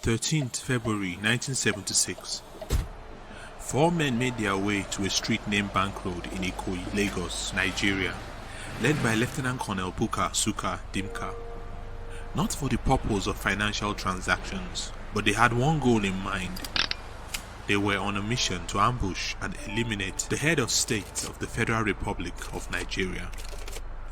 13th February 1976, four men made their way to a street named Bank Road in Ikoyi, Lagos, Nigeria, led by Lieutenant Colonel Buka Suka Dimka. Not for the purpose of financial transactions, but they had one goal in mind. They were on a mission to ambush and eliminate the head of state of the Federal Republic of Nigeria,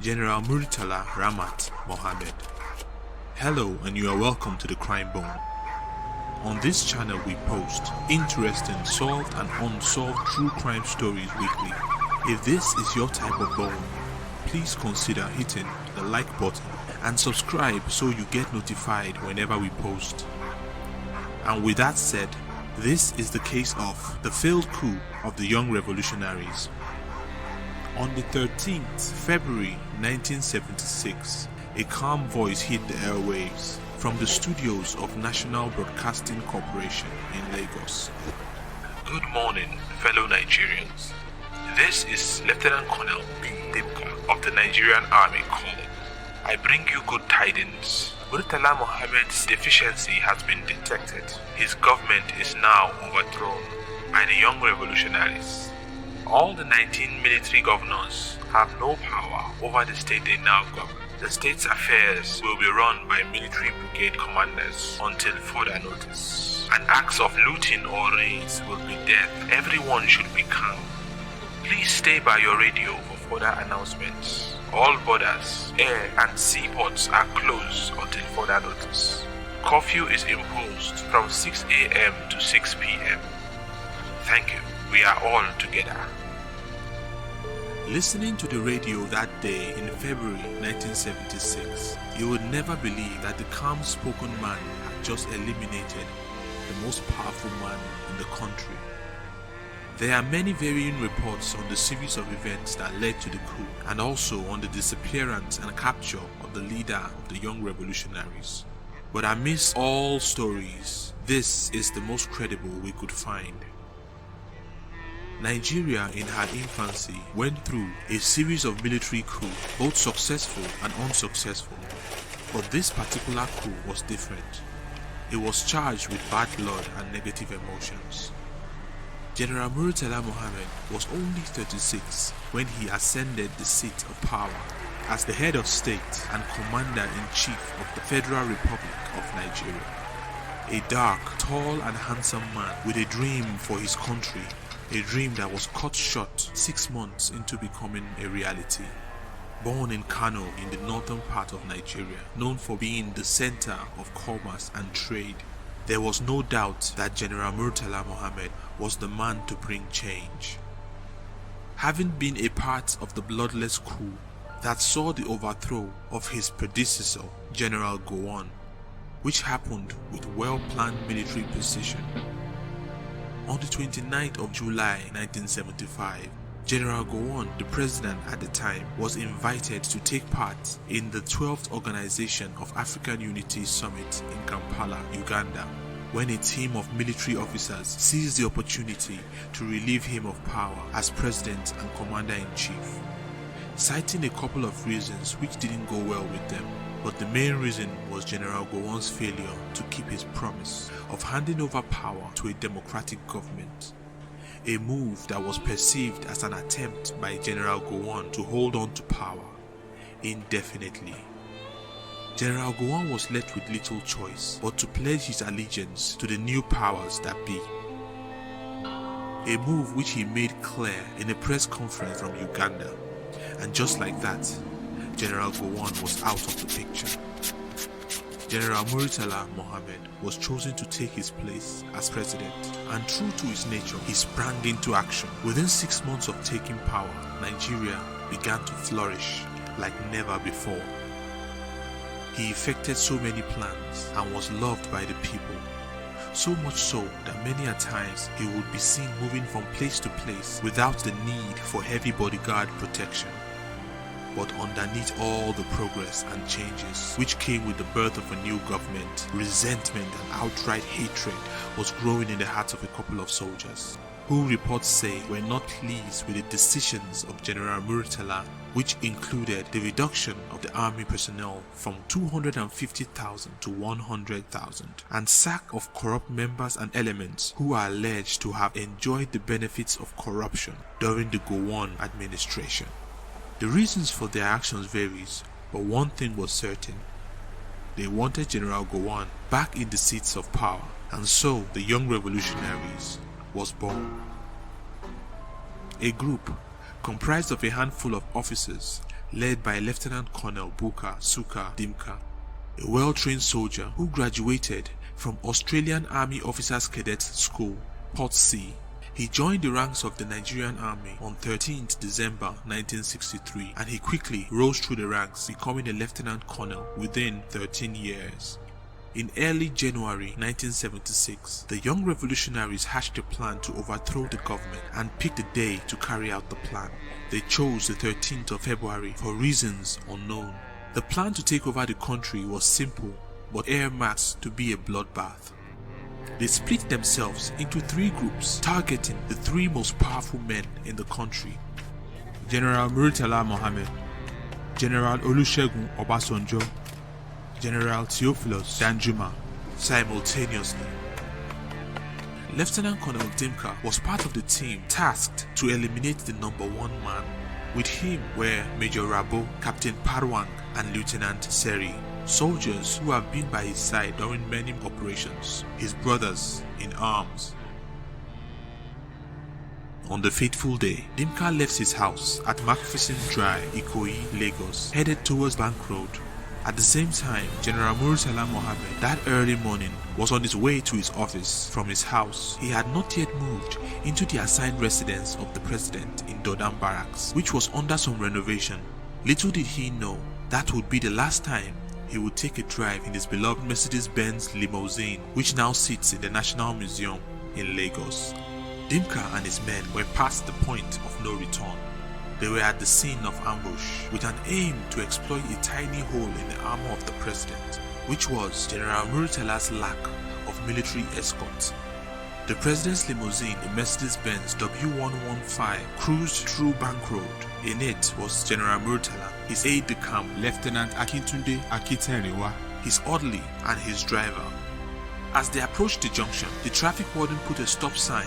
General Murtala Ramat Mohammed. Hello, and you are welcome to the Crime Bone. On this channel we post interesting solved and unsolved true crime stories weekly. If this is your type of bone, please consider hitting the like button and subscribe so you get notified whenever we post. And with that said, this is the case of the failed coup of the young revolutionaries. On the 13th February 1976, a calm voice hit the airwaves from the studios of National Broadcasting Corporation in Lagos. Good morning, fellow Nigerians. This is Lieutenant Colonel B. Dimka of the Nigerian Army calling. I bring you good tidings. Murtala Mohammed's deficiency has been detected. His government is now overthrown by the young revolutionaries. All the 19 military governors have no power over the state they now govern. The state's affairs will be run by military brigade commanders until further notice. And acts of looting or raids will be death. Everyone should be calm. Please stay by your radio for further announcements. All borders, air and sea ports are closed until further notice. Curfew is imposed from 6 a.m. to 6 p.m. Thank you. We are all together. Listening to the radio that day in February 1976, you would never believe that the calm-spoken man had just eliminated the most powerful man in the country. There are many varying reports on the series of events that led to the coup, and also on the disappearance and capture of the leader of the young revolutionaries. But amidst all stories, this is the most credible we could find. Nigeria in her infancy went through a series of military coups, both successful and unsuccessful. But this particular coup was different. It was charged with bad blood and negative emotions. General Murtala Mohammed was only 36 when he ascended the seat of power as the head of state and commander-in-chief of the Federal Republic of Nigeria. A dark, tall and handsome man with a dream for his country, a dream that was cut short 6 months into becoming a reality. Born in Kano in the northern part of Nigeria, known for being the center of commerce and trade, there was no doubt that General Murtala Mohammed was the man to bring change. Having been a part of the bloodless coup that saw the overthrow of his predecessor, General Gowon, which happened with well-planned military precision. On the 29th of July 1975, General Gowon, the president at the time, was invited to take part in the 12th Organization of African Unity Summit in Kampala, Uganda, when a team of military officers seized the opportunity to relieve him of power as president and commander-in-chief, citing a couple of reasons which didn't go well with them. But the main reason was General Gowon's failure to keep his promise of handing over power to a democratic government. A move that was perceived as an attempt by General Gowon to hold on to power indefinitely. General Gowon was left with little choice but to pledge his allegiance to the new powers that be. A move which he made clear in a press conference from Uganda. And just like that, General Gowon was out of the picture. General Murtala Mohammed was chosen to take his place as president, and true to his nature, he sprang into action. Within 6 months of taking power, Nigeria began to flourish like never before. He effected so many plans and was loved by the people, so much so that many a times he would be seen moving from place to place without the need for heavy bodyguard protection. But underneath all the progress and changes which came with the birth of a new government, resentment and outright hatred was growing in the hearts of a couple of soldiers. who reports say were not pleased with the decisions of General Murtala, which included the reduction of the army personnel from 250,000 to 100,000 and sack of corrupt members and elements who are alleged to have enjoyed the benefits of corruption during the Gowon administration. The reasons for their actions varies, but one thing was certain. They wanted General Gowon back in the seats of power, and so the Young Revolutionaries was born. A group comprised of a handful of officers led by Lieutenant Colonel Buka Suka Dimka, a well-trained soldier who graduated from Australian Army Officers Cadet School, Port C. He joined the ranks of the Nigerian Army on 13th December 1963, and he quickly rose through the ranks, becoming a lieutenant colonel within 13 years. In early January 1976, the Young Revolutionaries hatched a plan to overthrow the government and picked a day to carry out the plan. They chose the 13th of February for reasons unknown. The plan to take over the country was simple, but earmarked to be a bloodbath. They split themselves into 3 groups, targeting the 3 most powerful men in the country: General Murtala Mohammed, General Olusegun Obasanjo, General Theophilus Danjuma, simultaneously. Lieutenant Colonel Dimka was part of the team tasked to eliminate the number 1 man. With him were Major Rabo, Captain Parwang, and Lieutenant Seri, soldiers who have been by his side during many operations, his brothers in arms. On the fateful day, Dimka left his house at Macpherson Drive, Ikoyi, Lagos, headed towards Bank Road. At the same time, General Murtala Mohammed that early morning was on his way to his office from his house. He had not yet moved into the assigned residence of the president in Dodam Barracks, which was under some renovation. Little did he know that would be the last time he would take a drive in his beloved Mercedes-Benz limousine, which now sits in the National Museum in Lagos. Dimka and his men were past the point of no return. They were at the scene of ambush with an aim to exploit a tiny hole in the armor of the president, which was General Murtala's lack of military escort. The president's limousine, a Mercedes-Benz W115, cruised through Bank Road. In it was General Murtala, his aide-de-camp, Lieutenant Akintunde Akiterewa, his orderly, and his driver. As they approached the junction, the traffic warden put a stop sign,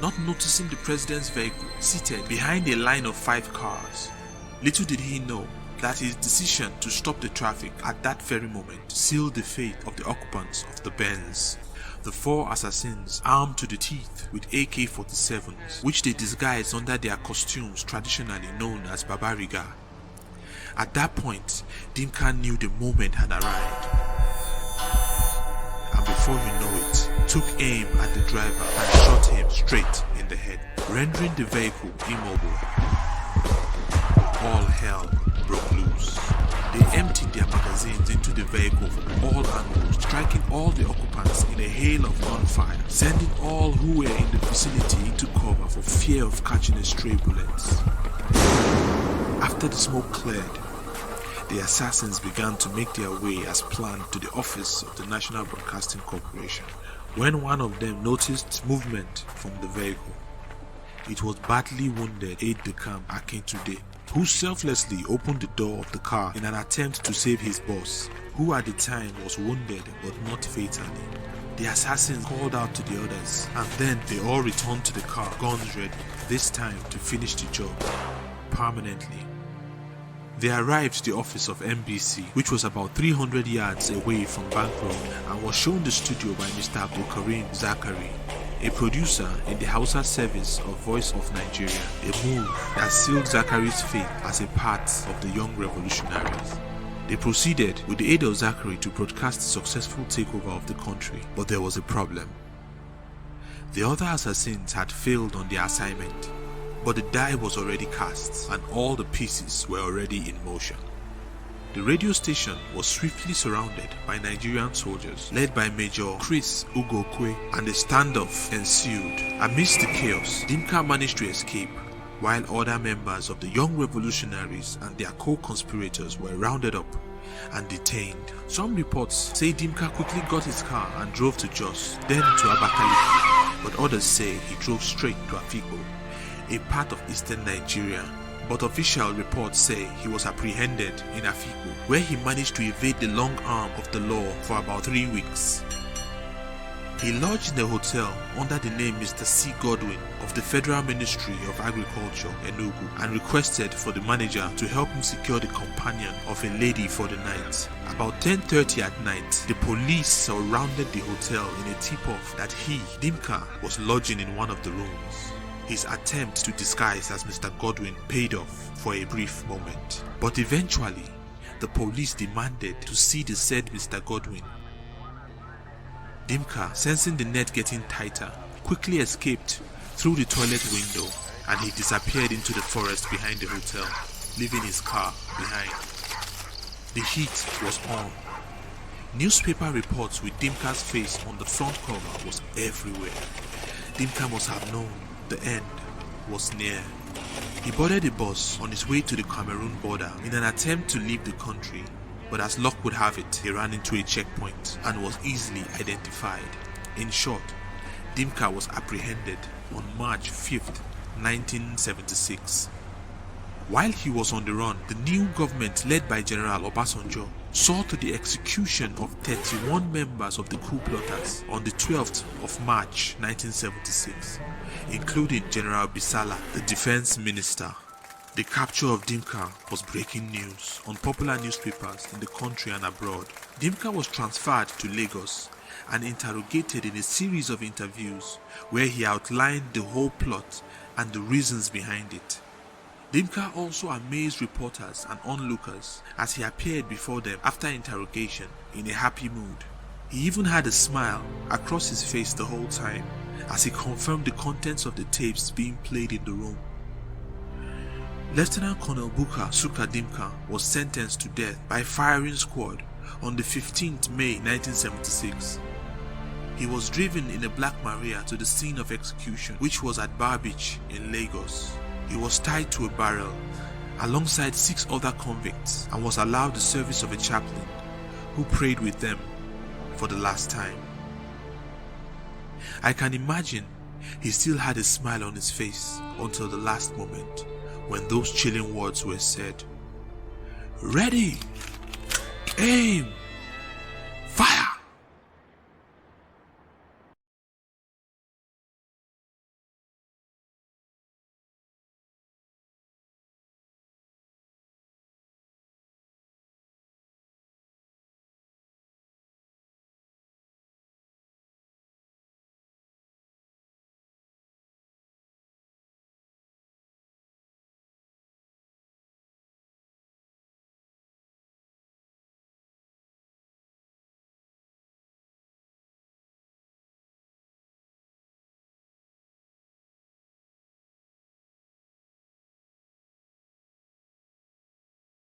not noticing the president's vehicle seated behind a line of 5 cars. Little did he know that his decision to stop the traffic at that very moment sealed the fate of the occupants of the Benz. The 4 assassins, armed to the teeth with AK-47s, which they disguised under their costumes traditionally known as Babariga. At that point, Dimka knew the moment had arrived, and before you know it, took aim at the driver and shot him straight in the head, rendering the vehicle immobile. All hell broke loose. They emptied their magazines into the vehicle from all angles, striking all the occupants in a hail of gunfire, sending all who were in the vicinity into cover for fear of catching a stray bullet. After the smoke cleared, the assassins began to make their way as planned to the office of the National Broadcasting Corporation, when one of them noticed movement from the vehicle. It was badly wounded aide-de-camp Akintunde, who selflessly opened the door of the car in an attempt to save his boss, who at the time was wounded but not fatally. The assassins called out to the others, and then they all returned to the car, guns ready, this time to finish the job permanently. They arrived at the office of NBC, which was about 300 yards away from Bank Road, and was shown the studio by Mr. Abdul Karim Zakari, a producer in the Hausa service of Voice of Nigeria, a move that sealed Zakari's fate as a part of the Young Revolutionaries. They proceeded with the aid of Zakari to broadcast the successful takeover of the country, but there was a problem. The other assassins had failed on their assignment, but the die was already cast and all the pieces were already in motion. The radio station was swiftly surrounded by Nigerian soldiers led by Major Chris Ugokwe, and a standoff ensued. Amidst the chaos, Dimka managed to escape, while other members of the Young Revolutionaries and their co-conspirators were rounded up and detained. Some reports say Dimka quickly got his car and drove to Jos, then to Abakaliki, but others say he drove straight to Afikpo, a part of eastern Nigeria. But official reports say he was apprehended in Afikpo, where he managed to evade the long arm of the law for about 3 weeks. He lodged in a hotel under the name Mr. C. Godwin of the Federal Ministry of Agriculture, Enugu, and requested for the manager to help him secure the companion of a lady for the night. About 10:30 at night, the police surrounded the hotel in a tip-off that he, Dimka, was lodging in one of the rooms. His attempt to disguise as Mr. Godwin paid off for a brief moment, but eventually, the police demanded to see the said Mr. Godwin. Dimka, sensing the net getting tighter, quickly escaped through the toilet window and he disappeared into the forest behind the hotel, leaving his car behind. The heat was on. Newspaper reports with Dimka's face on the front cover was everywhere. Dimka must have known the end was near. He boarded a bus on his way to the Cameroon border in an attempt to leave the country, but as luck would have it, he ran into a checkpoint and was easily identified. In short, Dimka was apprehended on March 5th, 1976. While he was on the run, the new government led by General Obasanjo saw to the execution of 31 members of the coup plotters on the 12th of March 1976, including General Bisala, the defense minister. The capture of Dimka was breaking news on popular newspapers in the country and abroad. Dimka was transferred to Lagos and interrogated in a series of interviews where he outlined the whole plot and the reasons behind it. Dimka also amazed reporters and onlookers as he appeared before them after interrogation in a happy mood. He even had a smile across his face the whole time as he confirmed the contents of the tapes being played in the room. Lieutenant Colonel Bukar Suka Dimka was sentenced to death by firing squad on the 15th May 1976. He was driven in a Black Maria to the scene of execution, which was at Bar Beach in Lagos. He was tied to a barrel alongside 6 other convicts and was allowed the service of a chaplain who prayed with them for the last time. I can imagine he still had a smile on his face until the last moment when those chilling words were said. Ready! Aim!